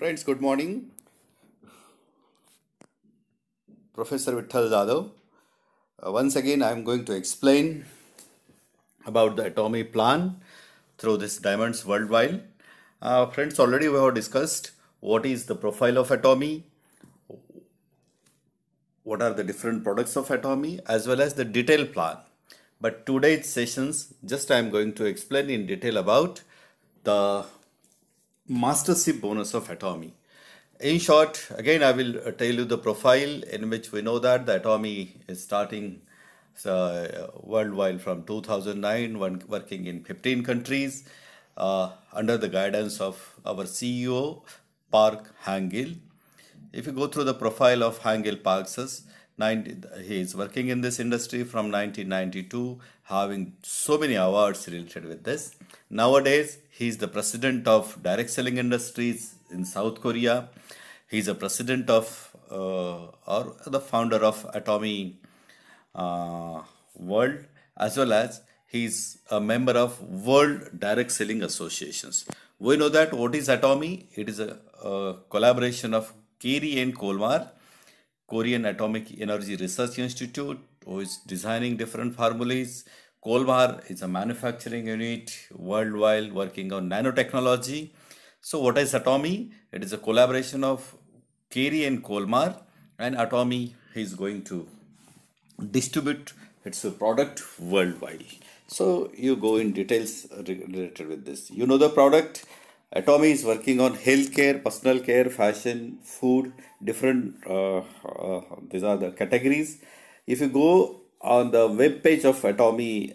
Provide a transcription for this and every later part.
Friends, good morning. Professor Vitthal Jadhav. Once again, I am going to explain about the atomic plan through this Diamonds Worldwide. Friends, already we have discussed what is the profile of atomy, what are the different products of atomy, as well as the detailed plan. But today's sessions, just I am going to explain in detail about the mastership bonus of atomy. In short, again, I will tell you the profile in which we know that the atomy is starting worldwide from 2009, working in 15 countries under the guidance of our CEO, Park Hang-il. If you go through the profile of Hang-il Parks, he is working in this industry from 1992, having so many awards related with this. Nowadays, he is the president of Direct Selling Industries in South Korea. He is a president of or the founder of Atomy World, as well as he is a member of World Direct Selling Associations. We know that what is Atomy? It is a collaboration of Kerry and Kolmar, Korean Atomic Energy Research Institute, who is designing different formulas. Kolmar is a manufacturing unit worldwide working on nanotechnology. So what is Atomy? It is a collaboration of Kerry and Kolmar, and Atomy is going to distribute its product worldwide. So you go in details related with this. You know the product. Atomy is working on healthcare, personal care, fashion, food, different, these are the categories. If you go on the web page of Atomy,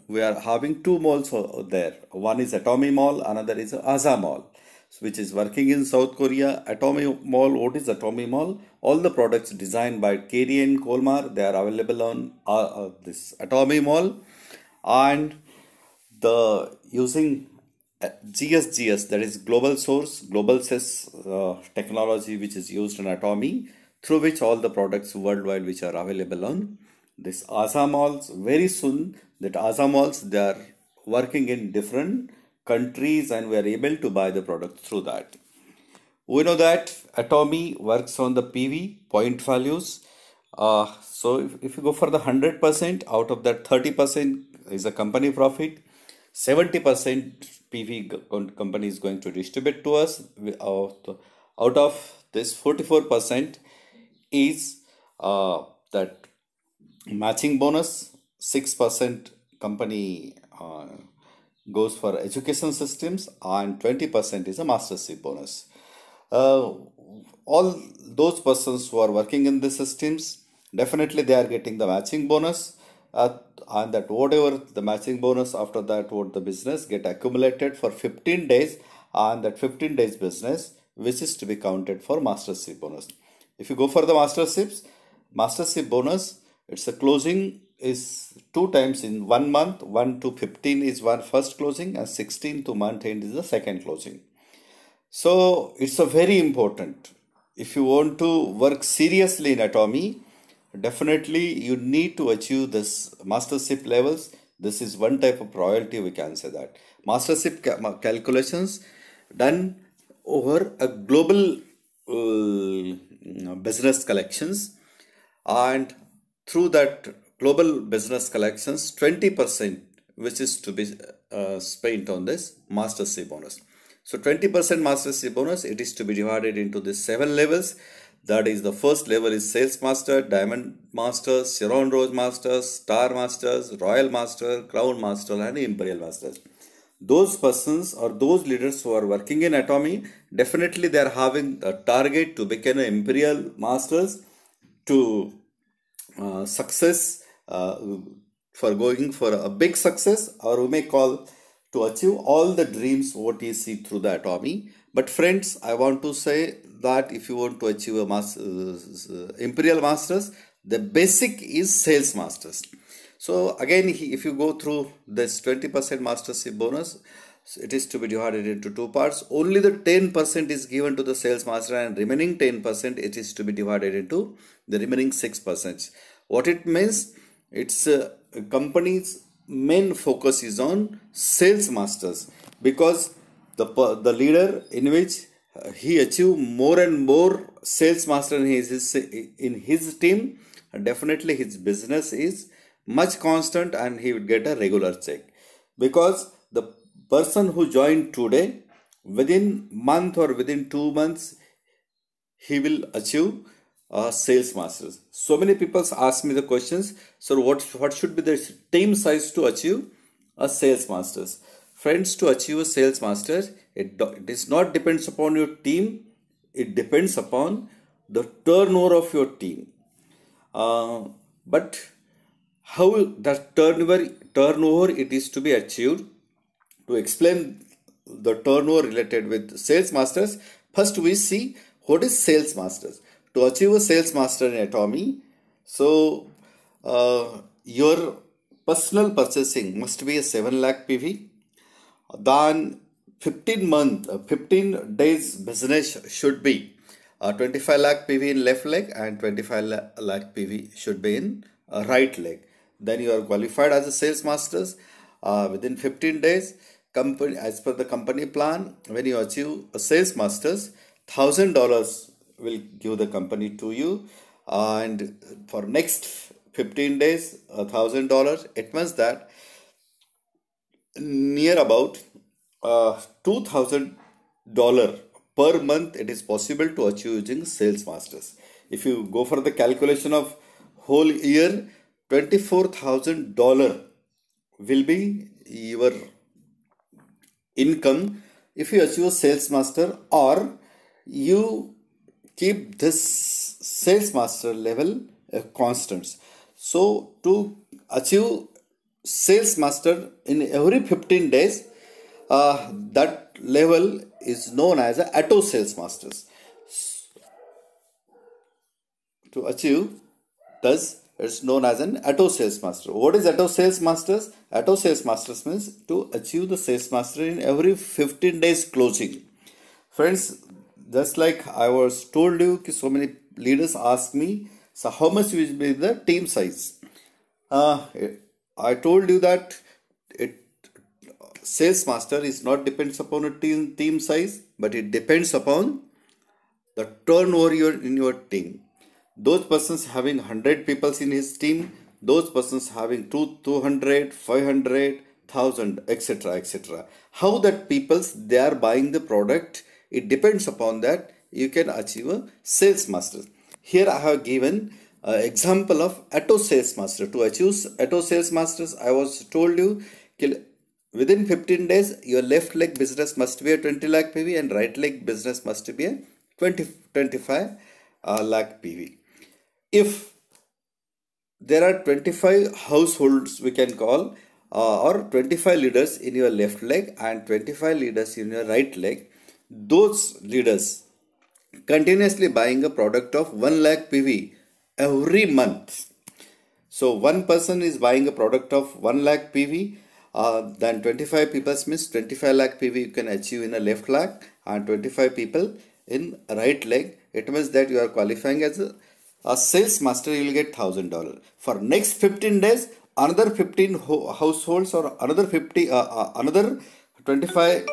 we are having two malls there. One is Atomy Mall, another is Aza Mall, which is working in South Korea. Atomy Mall, what is Atomy Mall? All the products designed by Kerry and Kolmar, they are available on this Atomy Mall. And the using GSGS, that is Global Source, Global Sys technology, which is used in Atomy, through which all the products worldwide which are available on this Aza Malls. Very soon, that Aza Malls, they are working in different countries and we are able to buy the product through that. We know that Atomy works on the PV, point values. So if you go for the 100%, out of that 30% is a company profit, 70% PV company is going to distribute to us. Out of this 44% is that matching bonus, 6% company goes for education systems, and 20% is a mastership bonus. All those persons who are working in the systems, definitely they are getting the matching bonus, and that whatever the matching bonus, after that what the business get accumulated for 15 days, and that 15 days business which is to be counted for mastership bonus. If you go for the mastership bonus, it's a closing is 2 times in 1 month. 1 to 15 is one first closing, and 16 to month end is the second closing. So it's a very important. If you want to work seriously in Atomy, definitely you need to achieve this mastership levels. This is one type of royalty, we can say that. Mastership calculations done over a global business collections, and through that global business collections, 20% which is to be spent on this mastership bonus. So 20% mastership bonus, it is to be divided into the 7 levels. That is, the first level is Sales Master, Diamond Masters, Sharon Rose Masters, Star Masters, Royal Master, Crown Master, and Imperial Masters. Those persons or those leaders who are working in Atomy, definitely they are having a target to become an Imperial Masters, to success, for going for a big success, or we may call to achieve all the dreams what you see through the Atomy. But friends, I want to say that if you want to achieve a Imperial Masters, the basic is Sales Masters. So again, if you go through this 20% mastership bonus, it is to be divided into 2 parts. Only the 10% is given to the sales master, and remaining 10% it is to be divided into the remaining 6%. What it means? It's a company's main focus is on sales masters, because the leader in which he achieve more and more sales master in his team, definitely his business is much constant and he would get a regular check. Because the person who joined today, within month or within 2 months, he will achieve sales masters. So many people ask me the questions, so what should be the team size to achieve a sales masters? Friends, to achieve a sales master, it is not depends upon your team, it depends upon the turnover of your team. But how the turnover it is to be achieved? To explain the turnover related with sales masters, first we see what is sales masters. To achieve a sales master in Atomy, so your personal purchasing must be a 7 lakh PV. Then 15 days business should be 25 lakh PV in left leg and 25 lakh PV should be in right leg. Then you are qualified as a sales masters within 15 days. Company, as per the company plan, when you achieve a sales masters, $1,000 will give the company to you, and for next 15 days $1,000. It means that near about $2,000 per month it is possible to achieve using sales masters. If you go for the calculation of whole year, $24,000 will be your income if you achieve a sales master, or you keep this sales master level constant. So to achieve sales master in every 15 days, that level is known as a auto sales masters. To achieve thus, it's known as an auto sales master. What is auto sales masters? Auto sales masters means to achieve the sales master in every 15 days closing. Friends, just like I was told you, so many leaders ask me, so how much will be the team size? I told you that sales master is not depends upon a team size, but it depends upon the turnover in your team. Those persons having 100 people in his team, those persons having 200, 500, 1000, etc., etc. How that peoples they are buying the product, it depends upon that you can achieve a sales master. Here I have given an example of auto sales master. To achieve auto sales masters, I was told you within 15 days your left leg business must be a 20 lakh PV and right leg business must be a 25 lakh PV. If there are 25 households, we can call, or 25 leaders in your left leg and 25 leaders in your right leg, those leaders continuously buying a product of 1 lakh PV every month. So one person is buying a product of 1 lakh PV, then 25 people means 25 lakh PV you can achieve in a left leg and 25 people in right leg. It means that you are qualifying as a sales master, you will get $1,000. For next 15 days, another 15 households or another 25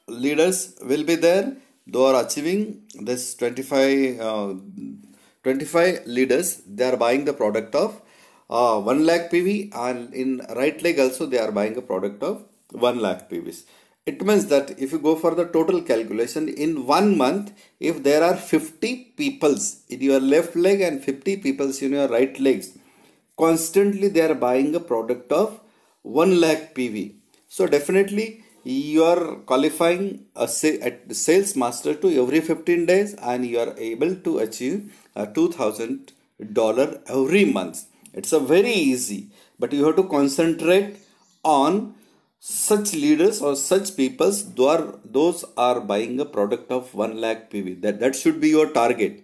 leaders will be there. They are achieving this 25 leaders. They are buying the product of 1 lakh PV, and in right leg also they are buying a product of 1 lakh PVs. It means that if you go for the total calculation in 1 month, if there are 50 peoples in your left leg and 50 peoples in your right legs, constantly they are buying a product of 1 lakh PV. So definitely you are qualifying a sales master to every 15 days and you are able to achieve $2,000 every month. It's a very easy, but you have to concentrate on such leaders or such peoples. Those are buying a product of 1 lakh PV. That should be your target.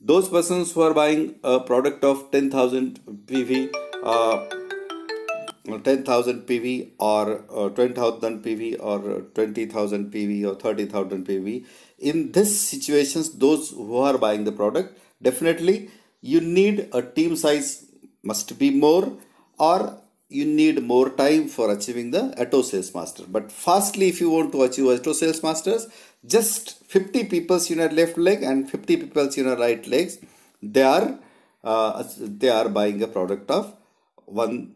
Those persons who are buying a product of 10,000 PV, 10,000 PV or 20,000 PV or 20,000 PV or 30,000 PV. In these situations, those who are buying the product, definitely you need a team size must be more, or you need more time for achieving the auto sales master. But fastly, if you want to achieve auto sales masters, just 50 people in your left leg and 50 people in your right legs, they are buying a product of 1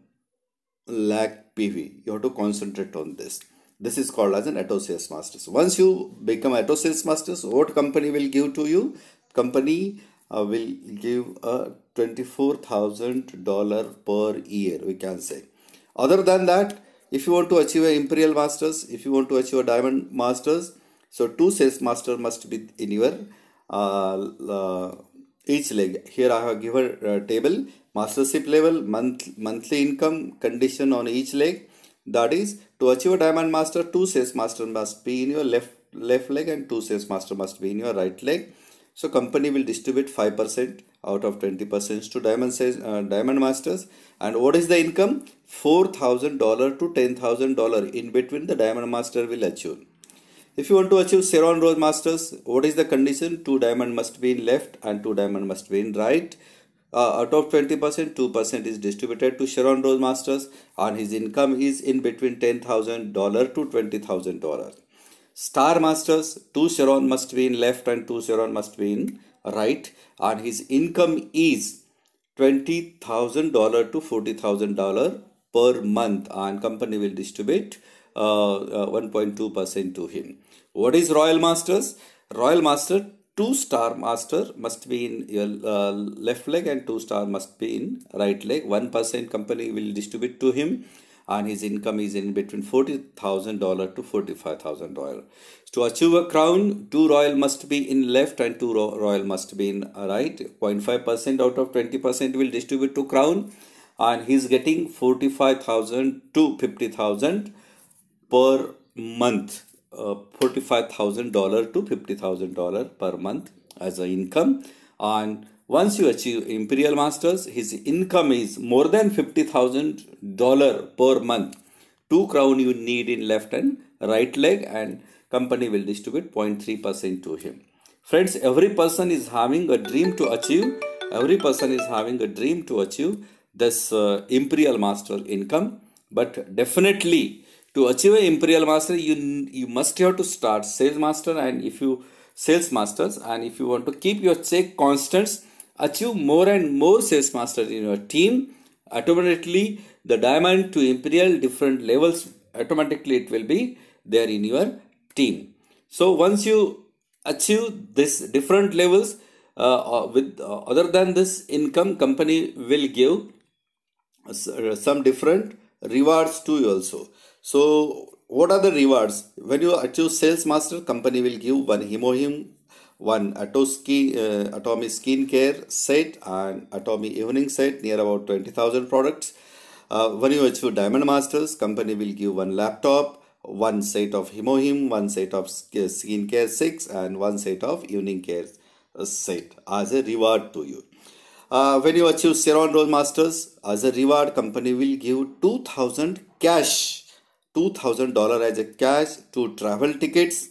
lakh PV. You have to concentrate on this. This is called as an auto sales masters. Once you become auto sales masters, what company will give to you? Company will give a $24,000 per year, we can say. Other than that, if you want to achieve a imperial masters, if you want to achieve a diamond masters, so 2 sales master must be in your each leg. Here I have given a table, mastership level, monthly income, condition on each leg. That is, to achieve a diamond master, 2 sales master must be in your left leg and 2 sales master must be in your right leg. So company will distribute 5% out of 20% to diamond masters. And what is the income? $4,000 to $10,000 in between the diamond master will achieve. If you want to achieve Chevron Rose masters, what is the condition? 2 diamond must be in left and 2 diamond must be in right. Out of 20%, 2% is distributed to Chevron Rose masters, and his income is in between $10,000 to $20,000. Star masters, 2 Chevron must be in left and 2 Chevron must be in right, and his income is $20,000 to $40,000 per month, and company will distribute 1.2% to him. What is Royal Masters? Royal Master, 2 star master must be in your left leg and 2 star must be in right leg. 1% company will distribute to him, and his income is in between $40,000 to $45,000. To achieve a crown, 2 royal must be in left and 2 royal must be in right. 0.5% out of 20% will distribute to crown, and he is getting $45,000 to $50,000 per month. $45,000 to $50,000 per month as an income. And once you achieve imperial masters, his income is more than $50,000 per month. 2 crown you need in left and right leg, and company will distribute 0.3% to him. Friends, every person is having a dream to achieve. Every person is having a dream to achieve this imperial master income. But definitely, to achieve an imperial master, you must have to start sales master, and if you want to keep your check constants, achieve more and more sales masters in your team, automatically the diamond to imperial different levels, automatically it will be there in your team. So once you achieve this different levels, other than this income, company will give some different rewards to you also. So what are the rewards? When you achieve sales master, company will give 1 Hemohim, 1 Atomy skincare set and Atomy evening set, near about 20,000 products. When you achieve diamond masters, company will give 1 laptop, 1 set of Hemohim, 1 set of skincare 6 and 1 set of evening care set as a reward to you. When you achieve Chevron Rose masters, as a reward, company will give 2,000 cash. $2,000 as a cash, 2 travel tickets.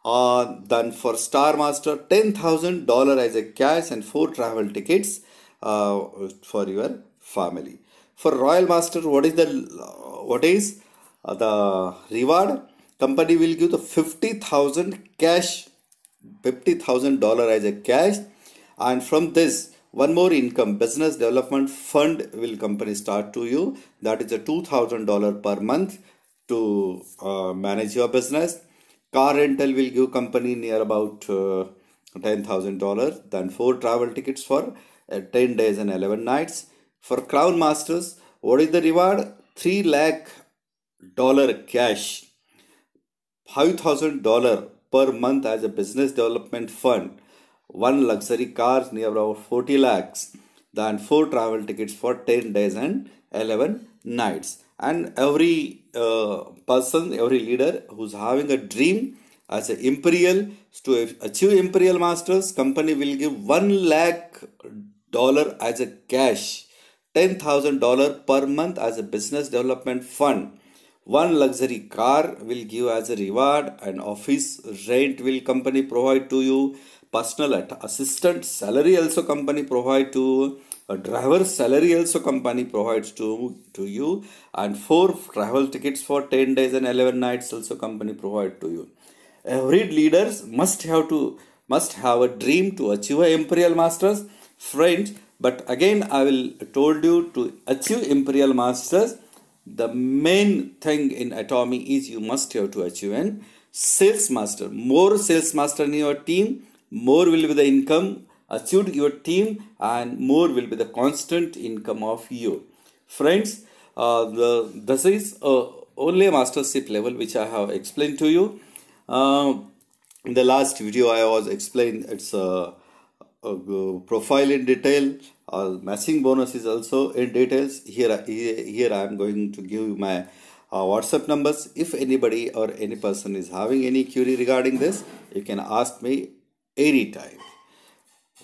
Then for Star Master, $10,000 as a cash and 4 travel tickets for your family. For Royal Master, what is the reward? Company will give the 50,000 cash, $50,000 as a cash, and from this, one more income, business development fund will company start to you. That is a $2,000 per month to manage your business. Car rental will give company near about $10,000. Then 4 travel tickets for 10 days and 11 nights. For Crown Masters, what is the reward? $3 lakh cash, $5,000 per month as a business development fund. 1 luxury car near about 40 lakhs. Then 4 travel tickets for 10 days and 11 nights. And every person, every leader who's having a dream as an imperial, to achieve imperial masters, company will give $1 lakh as a cash, $10,000 per month as a business development fund. 1 luxury car will give as a reward, and office rent will company provide to you. Personal assistant salary also company provide to A driver salary also company provides to you, and 4 travel tickets for 10 days and 11 nights also company provide to you. Every leaders must have a dream to achieve a imperial masters, friends. But again I will told you, to achieve imperial masters, the main thing in Atomy is you must have to achieve an sales master. More sales master in your team, more will be the income achieved your team, and more will be the constant income of you. Friends, this is only a mastership level which I have explained to you. In the last video I was explained its profile in detail. Matching bonus is also in details. Here I am going to give you my WhatsApp numbers. If anybody or any person is having any query regarding this, you can ask me anytime.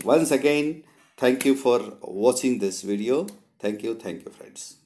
Once again, thank you for watching this video. Thank you friends.